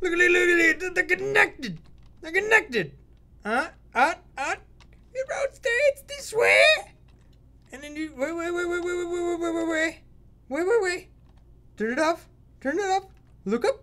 Look at it. They're connected. They're connected. The road stays this way. And then you wait. Turn it off. Look up.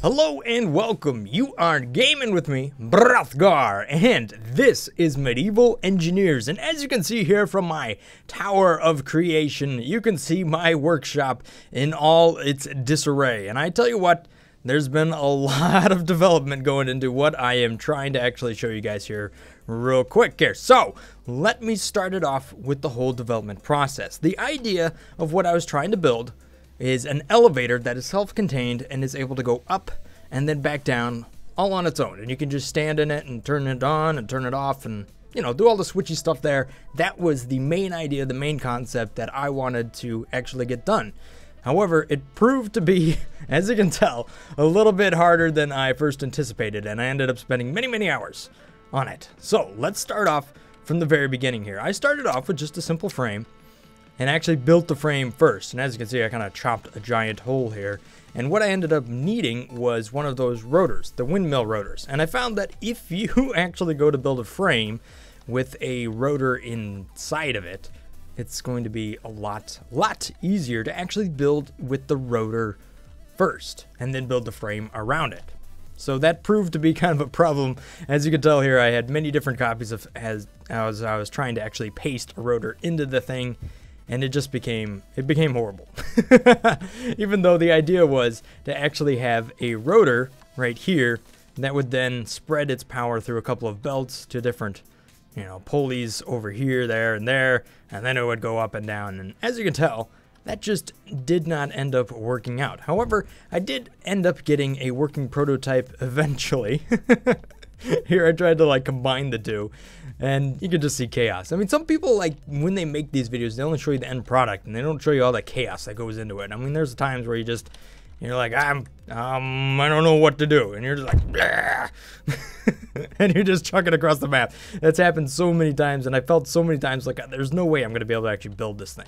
Hello and welcome. You are gaming with me, Brothgar, and this is Medieval Engineers. And as you can see here from my tower of creation, you can see my workshop in all its disarray. And I tell you what, there's been a lot of development going into what I am trying to actually show you guys here real quick here. So let me start it off with the whole development process. The idea of what I was trying to build is an elevator that is self-contained and is able to go up and then back down all on its own. And you can just stand in it and turn it on and turn it off and, you know, do all the switchy stuff there. That was the main idea, the main concept that I wanted to actually get done. However, it proved to be, as you can tell, a little bit harder than I first anticipated, and I ended up spending many hours on it. So let's start off from the very beginning here. I started off with just a simple frame and actually built the frame first. And as you can see, I kind of chopped a giant hole here. And what I ended up needing was one of those rotors, the windmill rotors. And I found that if you actually go to build a frame with a rotor inside of it, it's going to be a lot easier to actually build with the rotor first and then build the frame around it. So that proved to be kind of a problem. As you can tell here, I had many different copies of as I was trying to actually paste a rotor into the thing. And it just became horrible. Even though the idea was to actually have a rotor right here that would then spread its power through a couple of belts to different, you know, pulleys over here, there, and then it would go up and down. And as you can tell, that just did not end up working out. However, I did end up getting a working prototype eventually. Here I tried to like combine the two, and you can just see chaos. I mean, some people, like, when they make these videos, they only show you the end product and they don't show you all the chaos that goes into it. I mean, there's times where you're like, I don't know what to do, and you're just like, and you're just chucking across the map. That's happened so many times, and I felt so many times like there's no way I'm gonna be able to actually build this thing.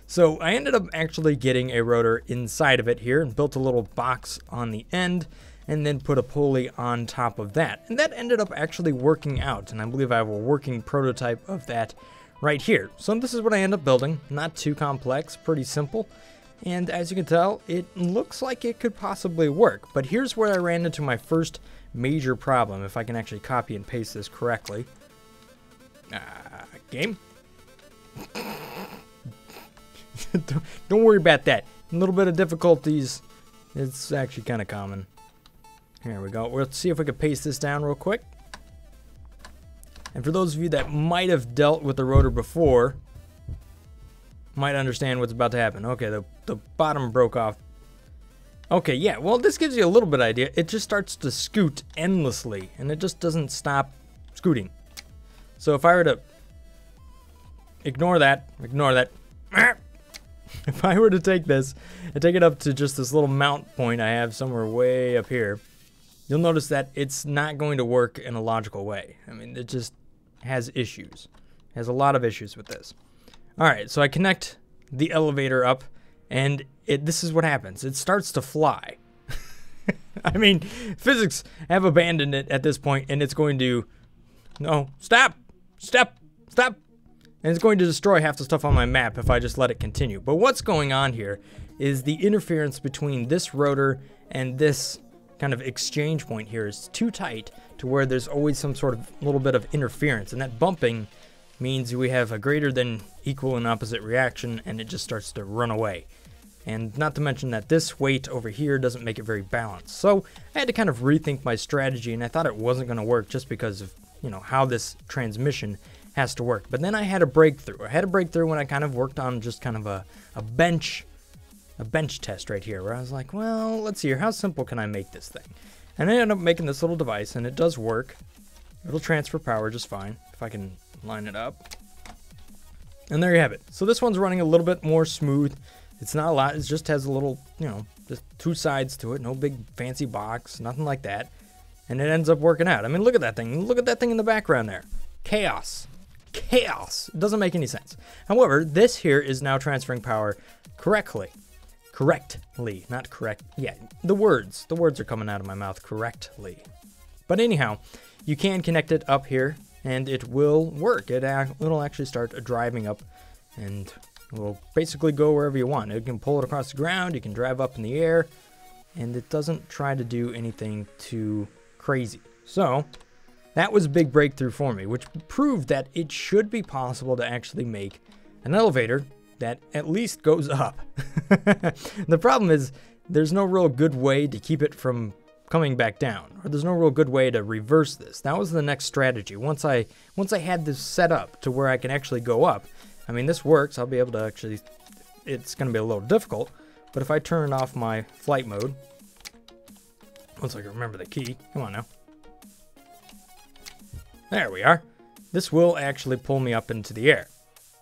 So I ended up actually getting a rotor inside of it here and built a little box on the end, and then put a pulley on top of that. And that ended up actually working out, and I believe I have a working prototype of that right here. So this is what I end up building. Not too complex, pretty simple. And as you can tell, it looks like it could possibly work. But here's where I ran into my first major problem, if I can actually copy and paste this correctly. Game? Don't worry about that. A little bit of difficulties. It's actually kind of common. Here we go. Let's see if we can paste this down real quick. And for those of you that might have dealt with the rotor before, might understand what's about to happen. Okay, the bottom broke off. Okay, yeah, well, this gives you a little bit of idea. It just starts to scoot endlessly, and it just doesn't stop scooting. So if I were to ignore that. If I were to take this and take it up to just this little mount point I have somewhere way up here, you'll notice that it's not going to work in a logical way. I mean, it just has issues. It has a lot of issues with this. All right, so I connect the elevator up, and this is what happens. It starts to fly. I mean, physics have abandoned it at this point, and it's going to, no, stop. And it's going to destroy half the stuff on my map if I just let it continue. But what's going on here is the interference between this rotor and this kind of exchange point here is too tight to where there's always some sort of little bit of interference, and that bumping means we have a greater than equal and opposite reaction, and it just starts to run away. And not to mention that this weight over here doesn't make it very balanced. So I had to kind of rethink my strategy, and I thought it wasn't going to work just because of, you know, how this transmission has to work. But then I had a breakthrough. I had a breakthrough when I kind of worked on just kind of a bench test right here, where I was like, well, let's see here, how simple can I make this thing? And I ended up making this little device, and it does work. It'll transfer power just fine if I can line it up. And there you have it. So this one's running a little bit more smooth. It's not a lot. It just has a little, you know, just two sides to it. No big fancy box, nothing like that. And it ends up working out. I mean, look at that thing. Look at that thing in the background there. Chaos. chaos. It doesn't make any sense. However, this here is now transferring power correctly. Correctly, not correct. Yeah, the words are coming out of my mouth correctly. But anyhow, you can connect it up here and it will work. It'll actually start driving up and will basically go wherever you want. You can pull it across the ground, you can drive up in the air, and it doesn't try to do anything too crazy. So that was a big breakthrough for me, which proved that it should be possible to actually make an elevator that at least goes up. The problem is there's no real good way to keep it from coming back down, or there's no real good way to reverse this. That was the next strategy. Once I had this set up to where I can actually go up, I mean, this works. I'll be able to actually, it's going to be a little difficult, but if I turn off my flight mode, once I can remember the key, come on now. There we are. This will actually pull me up into the air.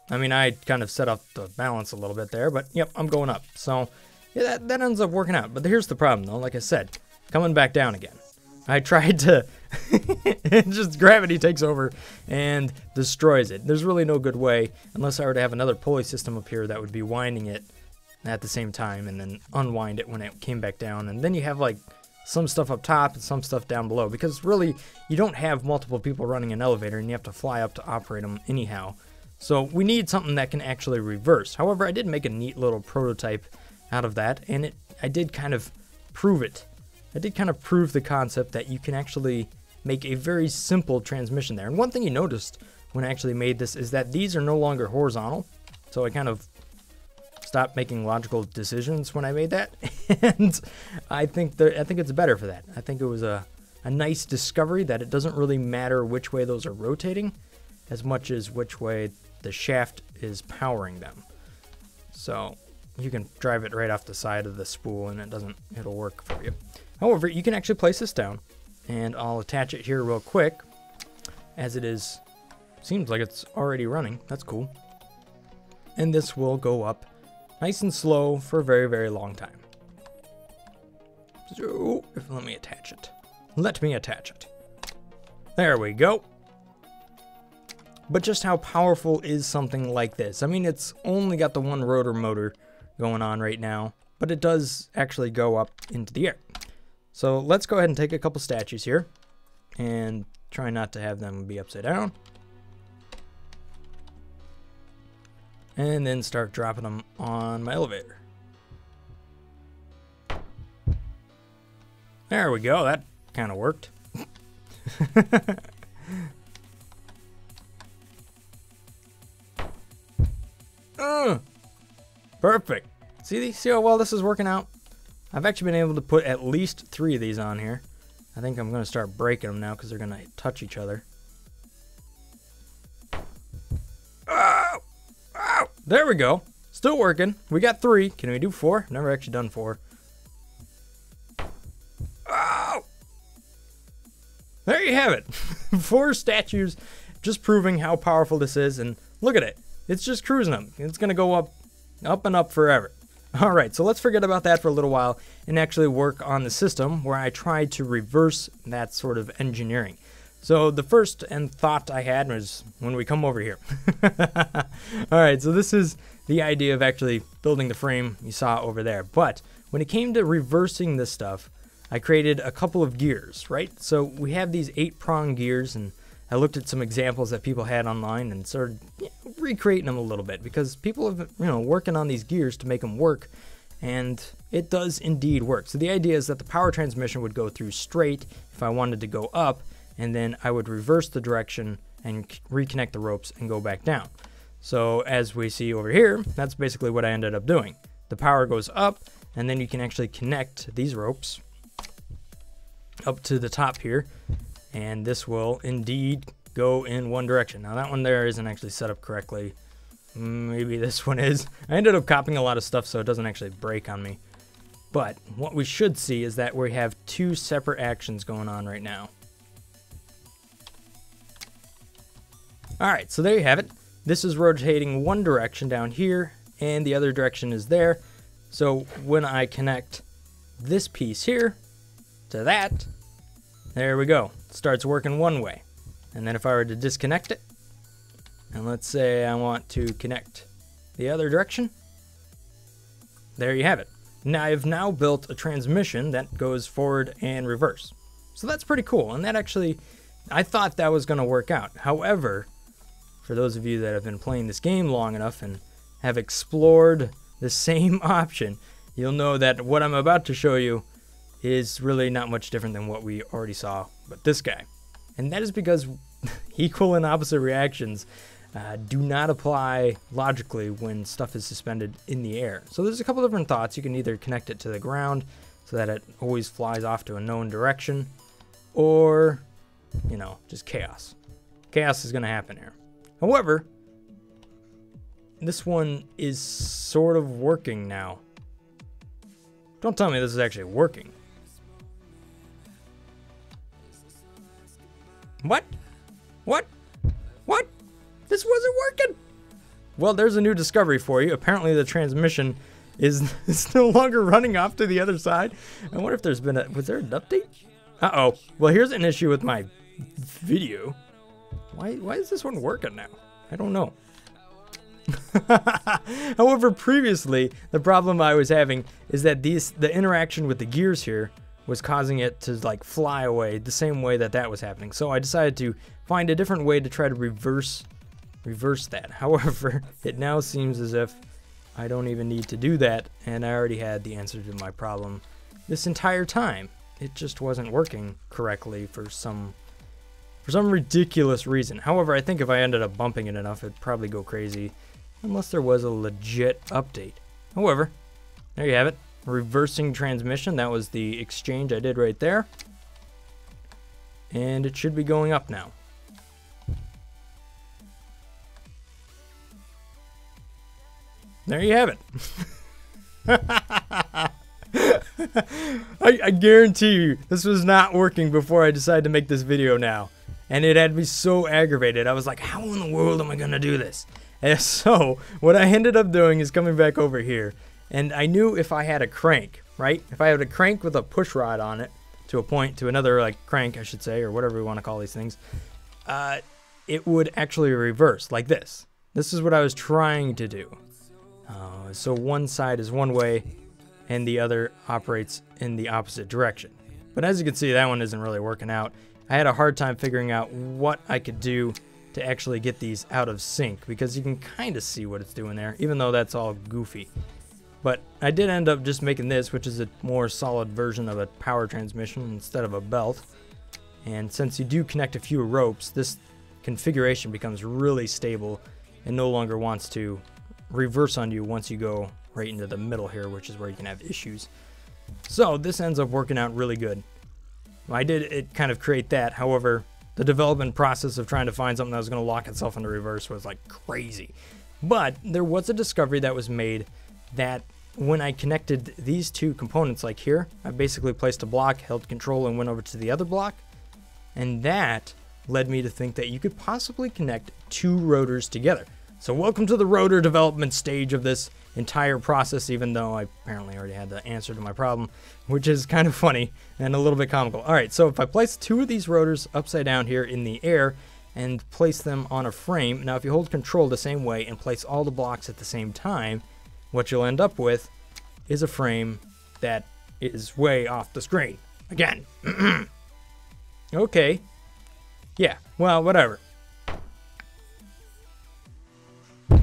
I mean, I kind of set up the balance a little bit there, but yep, I'm going up. So yeah, that ends up working out. But here's the problem though, like I said, coming back down again. I tried to, just gravity takes over and destroys it. There's really no good way, unless I were to have another pulley system up here that would be winding it at the same time and then unwind it when it came back down. And then you have like some stuff up top and some stuff down below, because really you don't have multiple people running an elevator and you have to fly up to operate them anyhow. So we need something that can actually reverse. However, I did make a neat little prototype out of that, and I did kind of prove it. I did kind of prove the concept that you can actually make a very simple transmission there. And one thing you noticed when I actually made this is that these are no longer horizontal. So I kind of stopped making logical decisions when I made that. And I think it's better for that. I think it was a nice discovery that it doesn't really matter which way those are rotating as much as which way the shaft is powering them. So you can drive it right off the side of the spool and it'll work for you. However, you can actually place this down, and I'll attach it here real quick, as it is, seems like it's already running. That's cool. And this will go up nice and slow for a very, very long time. So, let me attach it. Let me attach it. There we go. But just how powerful is something like this? I mean, it's only got the one rotor motor going on right now, but it does actually go up into the air. So let's go ahead and take a couple statues here and try not to have them be upside down. And then start dropping them on my elevator. There we go. That kind of worked. Perfect. See how well this is working out? I've actually been able to put at least 3 of these on here. I think I'm going to start breaking them now because they're going to touch each other. Oh! Oh! There we go. Still working. We got 3. Can we do 4? Never actually done 4. Oh! There you have it. 4 statues, just proving how powerful this is. And look at it. It's just cruising them. It's going to go up and up forever. All right, so let's forget about that for a little while and actually work on the system where I tried to reverse that sort of engineering. So the first thought I had was when we come over here. All right, so this is the idea of actually building the frame you saw over there. But when it came to reversing this stuff, I created a couple of gears, right? So we have these 8-prong gears, and I looked at some examples that people had online and started recreating them a little bit, because people have been, working on these gears to make them work, and it does indeed work. So the idea is that the power transmission would go through straight if I wanted to go up, and then I would reverse the direction and reconnect the ropes and go back down. So as we see over here, that's basically what I ended up doing. The power goes up, and then you can actually connect these ropes up to the top here, and this will indeed go in one direction. Now that one there isn't actually set up correctly. Maybe this one is. I ended up copying a lot of stuff so it doesn't actually break on me. But what we should see is that we have 2 separate actions going on right now. Alright, so there you have it. This is rotating one direction down here, and the other direction is there. So when I connect this piece here to that, there we go. It starts working one way. And then if I were to disconnect it, let's say I want to connect the other direction. There you have it. Now I've now built a transmission that goes forward and reverse. So that's pretty cool. And that actually, I thought that was going to work out. However, for those of you that have been playing this game long enough and have explored the same option, you'll know that what I'm about to show you is really not much different than what we already saw with this guy. And that is because equal and opposite reactions do not apply logically when stuff is suspended in the air. So there's a couple different thoughts. You can either connect it to the ground so that it always flies off to a known direction, or, you know, just chaos. Chaos is going to happen here. However, this one is sort of working now. Don't tell me this is actually working. What? What? What? This wasn't working. Well, there's a new discovery for you. Apparently the transmission is no longer running off to the other side. I wonder if there's been was there an update? Uh-oh. Well, here's an issue with my video. Why is this one working now? I don't know. However, previously, the problem I was having is that the interaction with the gears here was causing it to like fly away the same way that was happening. So I decided to find a different way to try to reverse that. However, it now seems as if I don't even need to do that, and I already had the answer to my problem this entire time. It just wasn't working correctly for some ridiculous reason. However, I think if I ended up bumping it enough, it'd probably go crazy, unless there was a legit update. However, there you have it. Reversing transmission. That was the exchange I did right there. And it should be going up now. There you have it. I guarantee you this was not working before I decided to make this video now. And it had me so aggravated. I was like, how in the world am I going to do this? And so what I ended up doing is coming back over here. And I knew if I had a crank, right? If I had a crank with a push rod on it to a point, to another like crank, I should say, or whatever we want to call these things, it would actually reverse like this. This is what I was trying to do. So one side is one way and the other operates in the opposite direction. But as you can see, that one isn't really working out. I had a hard time figuring out what I could do to actually get these out of sync, because you can kind of see what it's doing there, even though that's all goofy. But I did end up just making this, which is a more solid version of a power transmission instead of a belt. And since you do connect a few ropes, this configuration becomes really stable and no longer wants to reverse on you once you go right into the middle here, which is where you can have issues. So this ends up working out really good. I did it kind of create that. However, the development process of trying to find something that was going to lock itself into reverse was like crazy. But there was a discovery that was made that when I connected these two components, like here, I basically placed a block, held control, and went over to the other block. And that led me to think that you could possibly connect two rotors together. So welcome to the rotor development stage of this entire process, even though I apparently already had the answer to my problem, which is kind of funny and a little bit comical. All right, so if I place two of these rotors upside down here in the air and place them on a frame, now if you hold control the same way and place all the blocks at the same time, what you'll end up with is a frame that is way off the screen. Again. Okay. Yeah, well, whatever.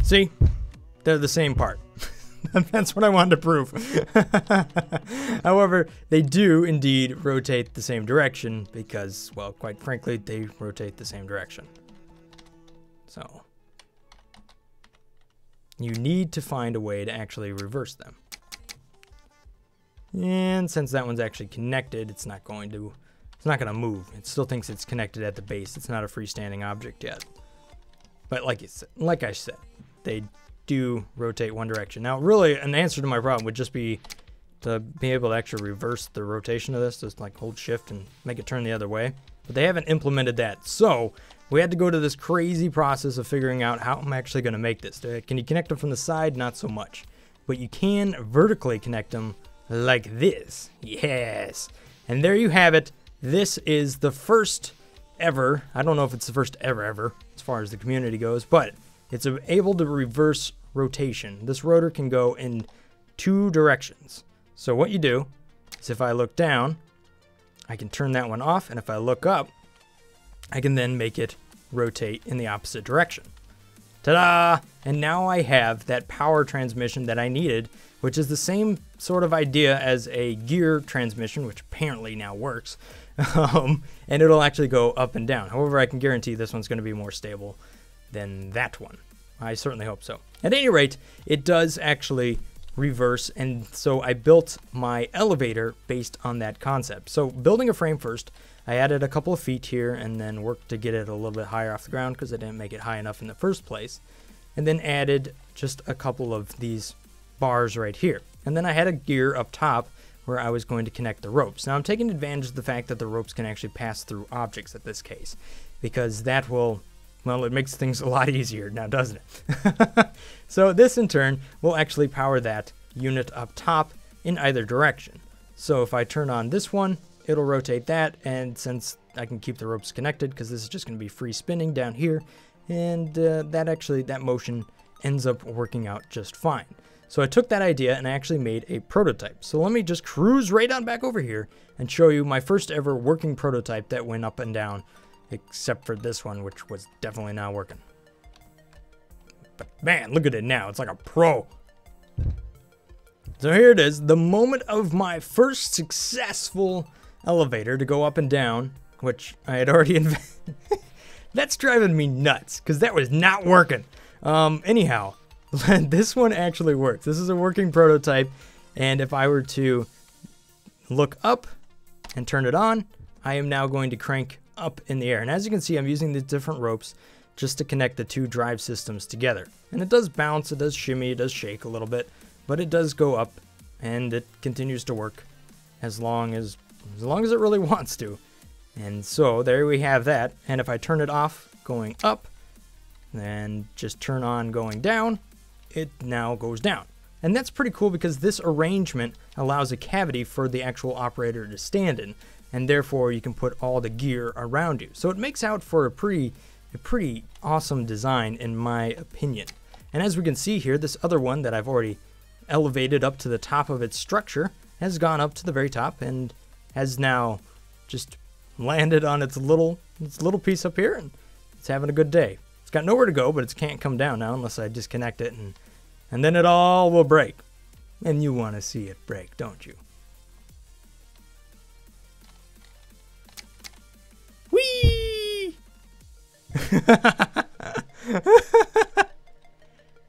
See? They're the same part. That's what I wanted to prove. However, they do indeed rotate the same direction because, well, quite frankly, they rotate the same direction. So, you need to find a way to actually reverse them. And since that one's actually connected, it's not going to move. It still thinks it's connected at the base. It's not a freestanding object yet. But like I said, they do rotate one direction. Now, really, an answer to my problem would just be to be able to actually reverse the rotation of this, just like hold shift and make it turn the other way. But they haven't implemented that. So we had to go to this crazy process of figuring out how I'm actually going to make this. Can you connect them from the side? Not so much. But you can vertically connect them like this. Yes. And there you have it. This is the first ever, I don't know if it's the first ever as far as the community goes, but it's able to reverse rotation. This rotor can go in 2 directions. So what you do is if I look down, I can turn that one off, and if I look up, I can then make it rotate in the opposite direction. Ta-da! And now I have that power transmission that I needed, which is the same sort of idea as a gear transmission, which apparently now works. And it'll actually go up and down. However, I can guarantee this one's going to be more stable than that one. I certainly hope so. At any rate, it does actually reverse, and so I built my elevator based on that concept. So building a frame first, I added a couple of feet here and then worked to get it a little bit higher off the ground because I didn't make it high enough in the first place. And then added just a couple of these bars right here. And then I had a gear up top where I was going to connect the ropes. Now I'm taking advantage of the fact that the ropes can actually pass through objects at this case, because that will, well, it makes things a lot easier now, doesn't it? So this in turn will actually power that unit up top in either direction. So if I turn on this one, it'll rotate that, and since I can keep the ropes connected, because this is just going to be free spinning down here, and that motion ends up working out just fine. So I took that idea and I actually made a prototype. So let me just cruise right on back over here and show you my first ever working prototype that went up and down, except for this one, which was definitely not working. But man, look at it now. It's like a pro. So here it is, the moment of my first successful elevator to go up and down, which I had already invented. That's driving me nuts, because that was not working. Anyhow, this one actually works. This is a working prototype, and if I were to look up and turn it on, I am now going to crank up in the air. And as you can see, I'm using these different ropes just to connect the 2 drive systems together. And it does bounce, it does shimmy, it does shake a little bit, but it does go up, and it continues to work as long as it really wants to. And so there we have that. And if I turn it off going up, then just turn on going down, it now goes down. And that's pretty cool because this arrangement allows a cavity for the actual operator to stand in, and therefore you can put all the gear around you. So it makes out for a pretty awesome design in my opinion. And as we can see here, this other one that I've already elevated up to the top of its structure has gone up to the very top and has now just landed on its little piece up here, and it's having a good day. It's got nowhere to go, but it can't come down now unless I disconnect it, and then it all will break. And you want to see it break, don't you? Whee!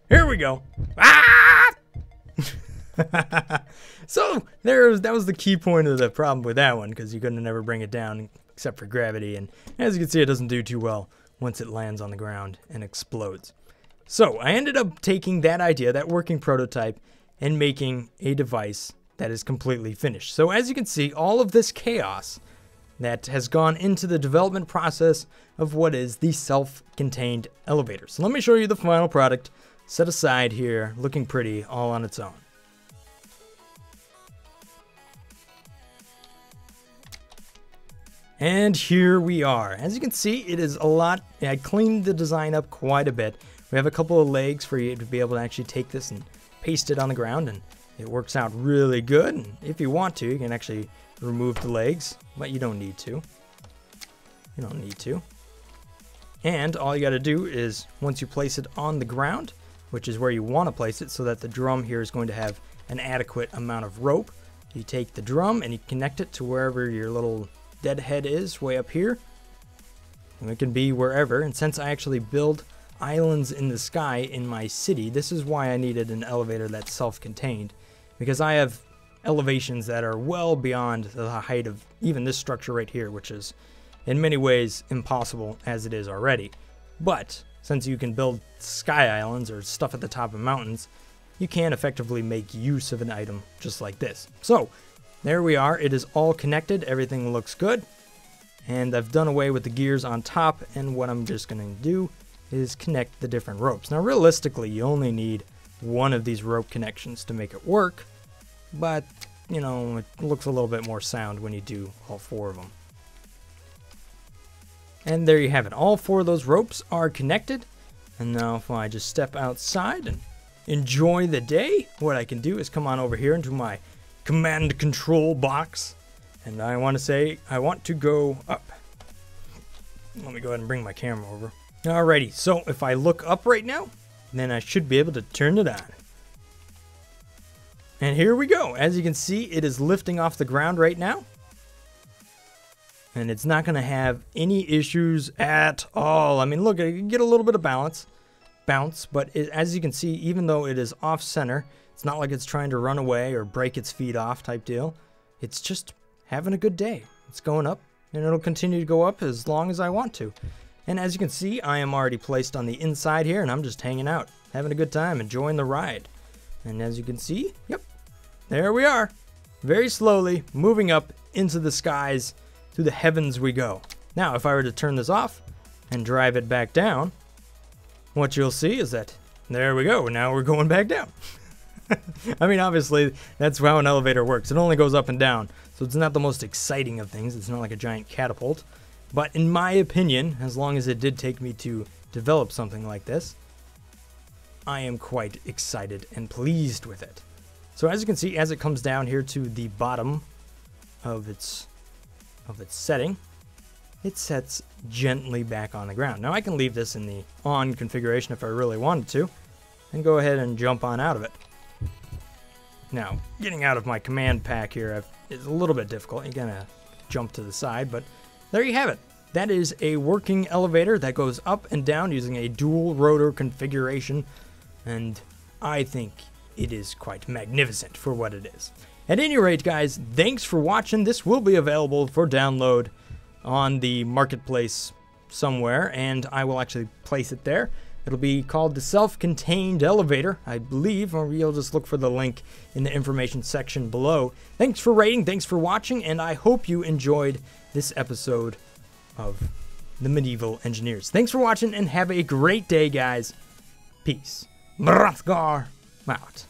Here we go. Ah! So that was the key point of the problem with that one, because you couldn't never bring it down except for gravity, and as you can see, it doesn't do too well once it lands on the ground and explodes. So I ended up taking that idea, that working prototype, and making a device that is completely finished. So as you can see, all of this chaos that has gone into the development process of what is the self-contained elevator. So let me show you the final product set aside here, looking pretty all on its own. And here we are. As you can see, it is a lot. I cleaned the design up quite a bit. We have a couple of legs for you to be able to actually take this and paste it on the ground, and it works out really good. And if you want to, you can actually remove the legs, but you don't need to. You don't need to. And all you got to do is, once you place it on the ground, which is where you want to place it so that the drum here is going to have an adequate amount of rope, you take the drum and you connect it to wherever your little dead head is, way up here. And it can be wherever, and since I actually build islands in the sky in my city, this is why I needed an elevator that's self-contained, because I have elevations that are well beyond the height of even this structure right here, which is in many ways impossible as it is already. But since you can build sky islands or stuff at the top of mountains, you can effectively make use of an item just like this. So there we are. It is all connected. Everything looks good. And I've done away with the gears on top, and what I'm just going to do is connect the different ropes. Now realistically, you only need one of these rope connections to make it work, but you know, it looks a little bit more sound when you do all 4 of them. And there you have it. All 4 of those ropes are connected, And now if I just step outside and enjoy the day, what I can do is come on over here into my command control box. And I want to say, I want to go up. Let me go ahead and bring my camera over. Alrighty, so if I look up right now, then I should be able to turn it on. And here we go. As you can see, it is lifting off the ground right now. And it's not going to have any issues at all. I mean, look, you get a little bit of bounce, but as you can see, even though it is off center, it's not like it's trying to run away or break its feet off type deal. It's just having a good day. It's going up, and it'll continue to go up as long as I want to. And as you can see, I am already placed on the inside here, and I'm just hanging out, having a good time, enjoying the ride. And as you can see, yep, there we are. Very slowly, moving up into the skies, through the heavens we go. Now, if I were to turn this off and drive it back down, what you'll see is that, there we go, now we're going back down. I mean, obviously, that's how an elevator works. It only goes up and down, so it's not the most exciting of things. It's not like a giant catapult. But in my opinion, as long as it did take me to develop something like this, I am quite excited and pleased with it. So as you can see, as it comes down here to the bottom of its setting, it sets gently back on the ground. Now I can leave this in the on configuration if I really wanted to, and go ahead and jump on out of it. Now, getting out of my command pack here is a little bit difficult. You're gonna jump to the side, but there you have it. That is a working elevator that goes up and down using a dual rotor configuration, and I think it is quite magnificent for what it is. At any rate, guys, thanks for watching. This will be available for download on the marketplace somewhere, and I will actually place it there. It'll be called the Self-Contained Elevator, I believe, or you'll just look for the link in the information section below. Thanks for rating, thanks for watching, and I hope you enjoyed this episode of the Medieval Engineers. Thanks for watching, and have a great day, guys. Peace. Brothgar out.